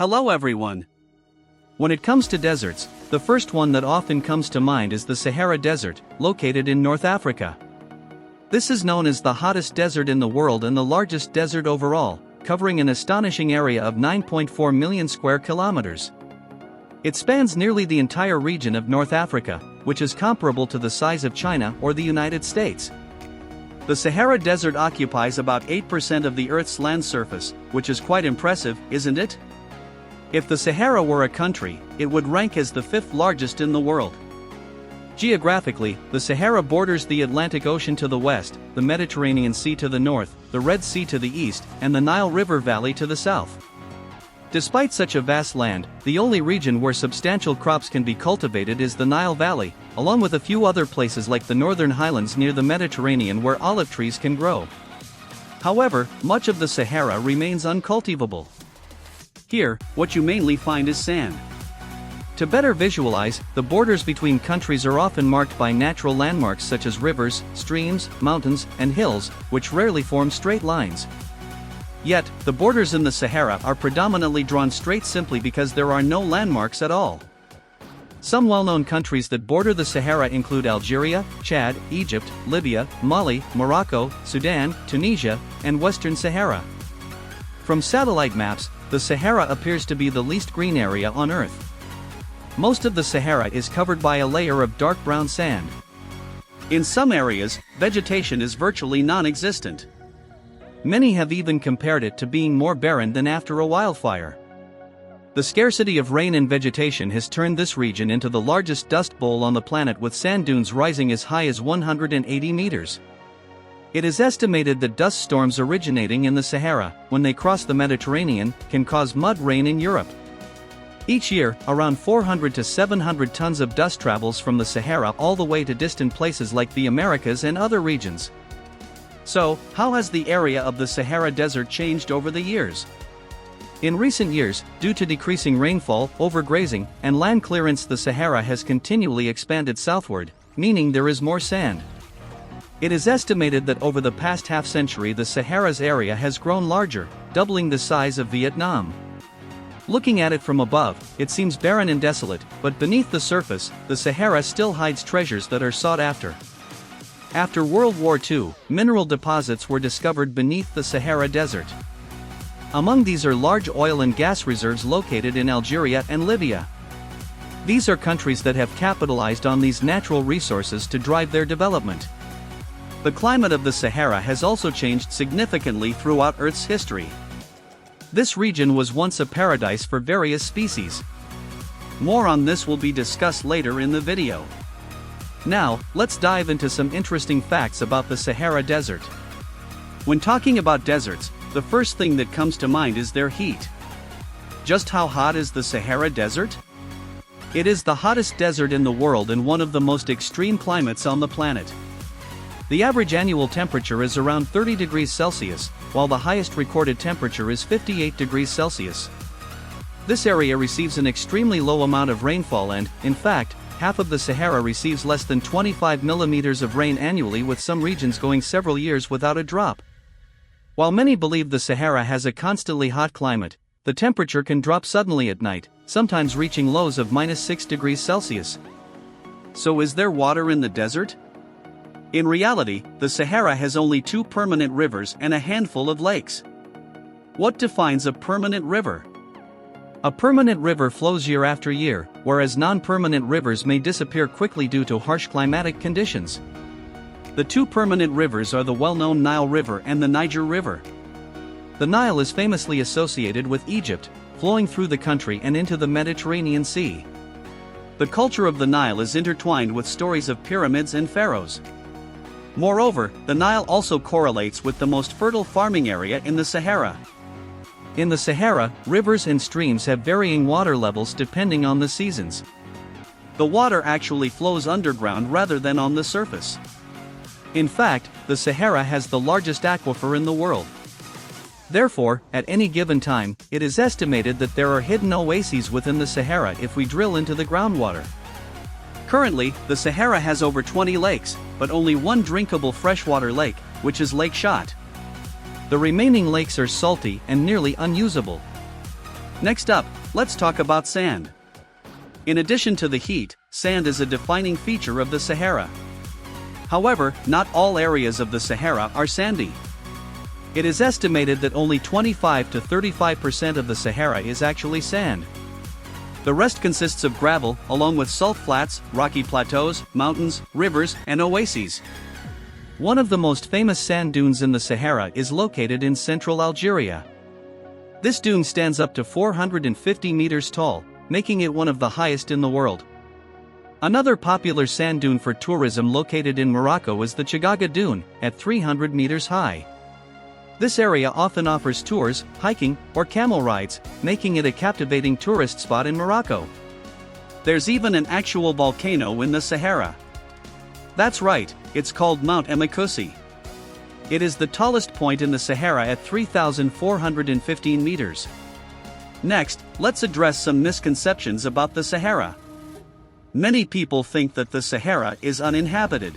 Hello everyone. When it comes to deserts, the first one that often comes to mind is the Sahara Desert, located in North Africa. This is known as the hottest desert in the world and the largest desert overall, covering an astonishing area of 9.4 million square kilometers. It spans nearly the entire region of North Africa, which is comparable to the size of China or the United States. The Sahara Desert occupies about 8% of the Earth's land surface, which is quite impressive, isn't it? If the Sahara were a country, it would rank as the fifth largest in the world. Geographically, the Sahara borders the Atlantic Ocean to the west, the Mediterranean Sea to the north, the Red Sea to the east, and the Nile River Valley to the south. Despite such a vast land, the only region where substantial crops can be cultivated is the Nile Valley, along with a few other places like the northern highlands near the Mediterranean where olive trees can grow. However, much of the Sahara remains uncultivable. Here, what you mainly find is sand. To better visualize, the borders between countries are often marked by natural landmarks such as rivers, streams, mountains, and hills, which rarely form straight lines. Yet, the borders in the Sahara are predominantly drawn straight simply because there are no landmarks at all. Some well-known countries that border the Sahara include Algeria, Chad, Egypt, Libya, Mali, Morocco, Sudan, Tunisia, and Western Sahara. From satellite maps, the Sahara appears to be the least green area on Earth. Most of the Sahara is covered by a layer of dark brown sand. In some areas, vegetation is virtually non-existent. Many have even compared it to being more barren than after a wildfire. The scarcity of rain and vegetation has turned this region into the largest dust bowl on the planet, with sand dunes rising as high as 180 meters. It is estimated that dust storms originating in the Sahara, when they cross the Mediterranean, can cause mud rain in Europe. Each year, around 400 to 700 tons of dust travels from the Sahara all the way to distant places like the Americas and other regions. So, how has the area of the Sahara Desert changed over the years? In recent years, due to decreasing rainfall, overgrazing, and land clearance, the Sahara has continually expanded southward, meaning there is more sand. It is estimated that over the past half-century the Sahara's area has grown larger, doubling the size of Vietnam. Looking at it from above, it seems barren and desolate, but beneath the surface, the Sahara still hides treasures that are sought after. After World War II, mineral deposits were discovered beneath the Sahara Desert. Among these are large oil and gas reserves located in Algeria and Libya. These are countries that have capitalized on these natural resources to drive their development. The climate of the Sahara has also changed significantly throughout Earth's history. This region was once a paradise for various species. More on this will be discussed later in the video. Now, let's dive into some interesting facts about the Sahara Desert. When talking about deserts, the first thing that comes to mind is their heat. Just how hot is the Sahara Desert? It is the hottest desert in the world and one of the most extreme climates on the planet. The average annual temperature is around 30 degrees Celsius, while the highest recorded temperature is 58 degrees Celsius. This area receives an extremely low amount of rainfall and, in fact, half of the Sahara receives less than 25 millimeters of rain annually, with some regions going several years without a drop. While many believe the Sahara has a constantly hot climate, the temperature can drop suddenly at night, sometimes reaching lows of -6 degrees Celsius. So is there water in the desert? In reality, the Sahara has only 2 permanent rivers and a handful of lakes. What defines a permanent river? A permanent river flows year after year, whereas non-permanent rivers may disappear quickly due to harsh climatic conditions. The 2 permanent rivers are the well-known Nile River and the Niger River. The Nile is famously associated with Egypt, flowing through the country and into the Mediterranean Sea. The culture of the Nile is intertwined with stories of pyramids and pharaohs. Moreover, the Nile also correlates with the most fertile farming area in the Sahara. In the Sahara, rivers and streams have varying water levels depending on the seasons. The water actually flows underground rather than on the surface. In fact, the Sahara has the largest aquifer in the world. Therefore, at any given time, it is estimated that there are hidden oases within the Sahara if we drill into the groundwater. Currently, the Sahara has over 20 lakes, but only one drinkable freshwater lake, which is Lake Chott. The remaining lakes are salty and nearly unusable. Next up, let's talk about sand. In addition to the heat, sand is a defining feature of the Sahara. However, not all areas of the Sahara are sandy. It is estimated that only 25 to 35% of the Sahara is actually sand. The rest consists of gravel, along with salt flats, rocky plateaus, mountains, rivers, and oases. One of the most famous sand dunes in the Sahara is located in central Algeria. This dune stands up to 450 meters tall, making it one of the highest in the world. Another popular sand dune for tourism located in Morocco is the Chagaga Dune, at 300 meters high. This area often offers tours, hiking, or camel rides, making it a captivating tourist spot in Morocco. There's even an actual volcano in the Sahara. That's right, it's called Mount Emakoussi. It is the tallest point in the Sahara at 3,415 meters. Next, let's address some misconceptions about the Sahara. Many people think that the Sahara is uninhabited.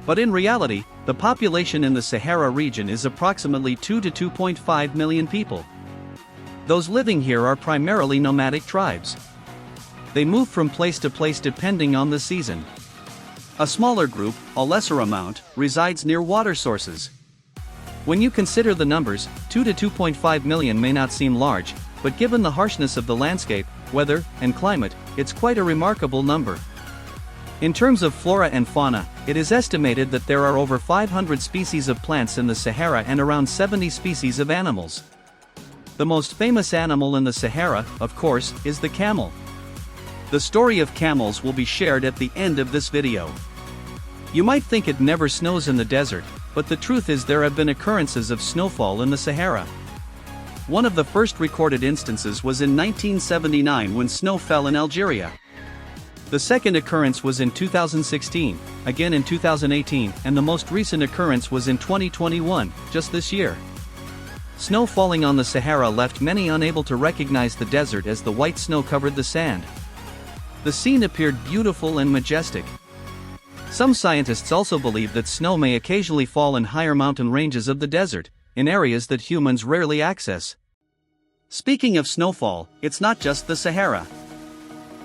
But in reality, the population in the Sahara region is approximately 2 to 2.5 million people. Those living here are primarily nomadic tribes. They move from place to place depending on the season. A smaller group, a lesser amount, resides near water sources. When you consider the numbers, 2 to 2.5 million may not seem large, but given the harshness of the landscape, weather, and climate, it's quite a remarkable number. In terms of flora and fauna, it is estimated that there are over 500 species of plants in the Sahara and around 70 species of animals. The most famous animal in the Sahara, of course, is the camel. The story of camels will be shared at the end of this video. You might think it never snows in the desert, but the truth is there have been occurrences of snowfall in the Sahara. One of the first recorded instances was in 1979 when snow fell in Algeria. The second occurrence was in 2016, again in 2018, and the most recent occurrence was in 2021, just this year. Snow falling on the Sahara left many unable to recognize the desert as the white snow covered the sand. The scene appeared beautiful and majestic. Some scientists also believe that snow may occasionally fall in higher mountain ranges of the desert, in areas that humans rarely access. Speaking of snowfall, it's not just the Sahara.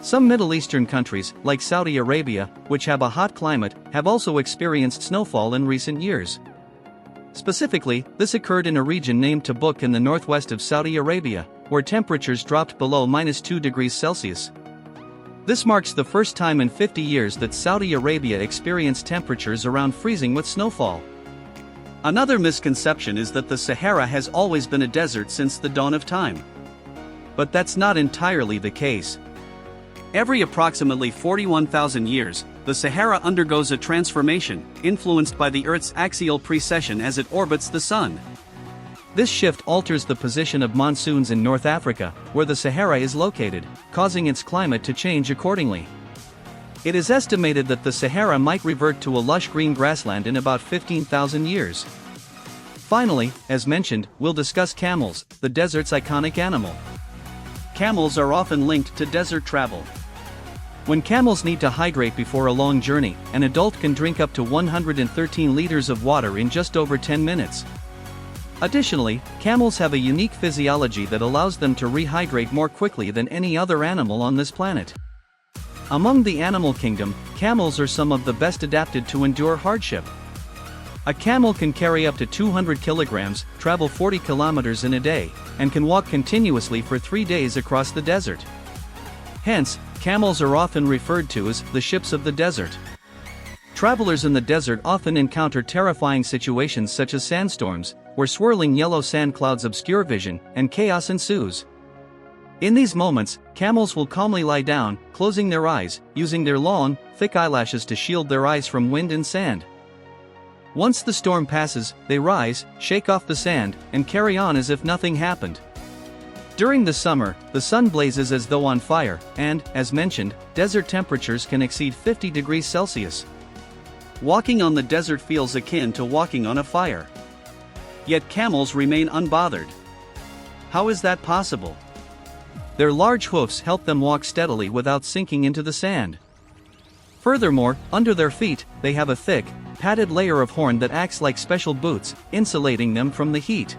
Some Middle Eastern countries, like Saudi Arabia, which have a hot climate, have also experienced snowfall in recent years. Specifically, this occurred in a region named Tabuk in the northwest of Saudi Arabia, where temperatures dropped below -2 degrees Celsius. This marks the first time in 50 years that Saudi Arabia experienced temperatures around freezing with snowfall. Another misconception is that the Sahara has always been a desert since the dawn of time. But that's not entirely the case. Every approximately 41,000 years, the Sahara undergoes a transformation, influenced by the Earth's axial precession as it orbits the Sun. This shift alters the position of monsoons in North Africa, where the Sahara is located, causing its climate to change accordingly. It is estimated that the Sahara might revert to a lush green grassland in about 15,000 years. Finally, as mentioned, we'll discuss camels, the desert's iconic animal. Camels are often linked to desert travel. When camels need to hydrate before a long journey, an adult can drink up to 113 liters of water in just over 10 minutes. Additionally, camels have a unique physiology that allows them to rehydrate more quickly than any other animal on this planet. Among the animal kingdom, camels are some of the best adapted to endure hardship. A camel can carry up to 200 kilograms, travel 40 kilometers in a day, and can walk continuously for 3 days across the desert. Hence, camels are often referred to as the ships of the desert. Travelers in the desert often encounter terrifying situations such as sandstorms, where swirling yellow sand clouds obscure vision, and chaos ensues. In these moments, camels will calmly lie down, closing their eyes, using their long, thick eyelashes to shield their eyes from wind and sand. Once the storm passes, they rise, shake off the sand, and carry on as if nothing happened. During the summer, the sun blazes as though on fire, and, as mentioned, desert temperatures can exceed 50 degrees Celsius. Walking on the desert feels akin to walking on a fire. Yet camels remain unbothered. How is that possible? Their large hoofs help them walk steadily without sinking into the sand. Furthermore, under their feet, they have a thick, padded layer of horn that acts like special boots, insulating them from the heat.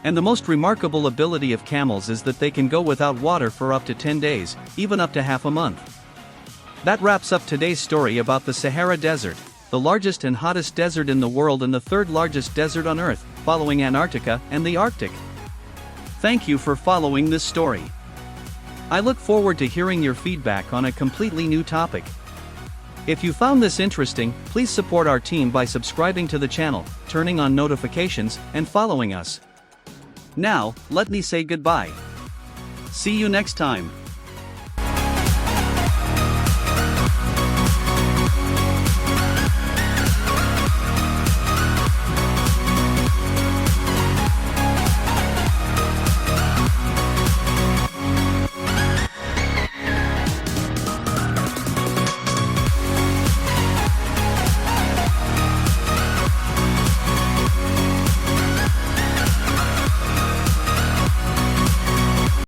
And the most remarkable ability of camels is that they can go without water for up to 10 days, even up to half a month. That wraps up today's story about the Sahara Desert, the largest and hottest desert in the world and the third largest desert on Earth, following Antarctica and the Arctic. Thank you for following this story. I look forward to hearing your feedback on a completely new topic. If you found this interesting, please support our team by subscribing to the channel, turning on notifications, and following us. Now, let me say goodbye. See you next time.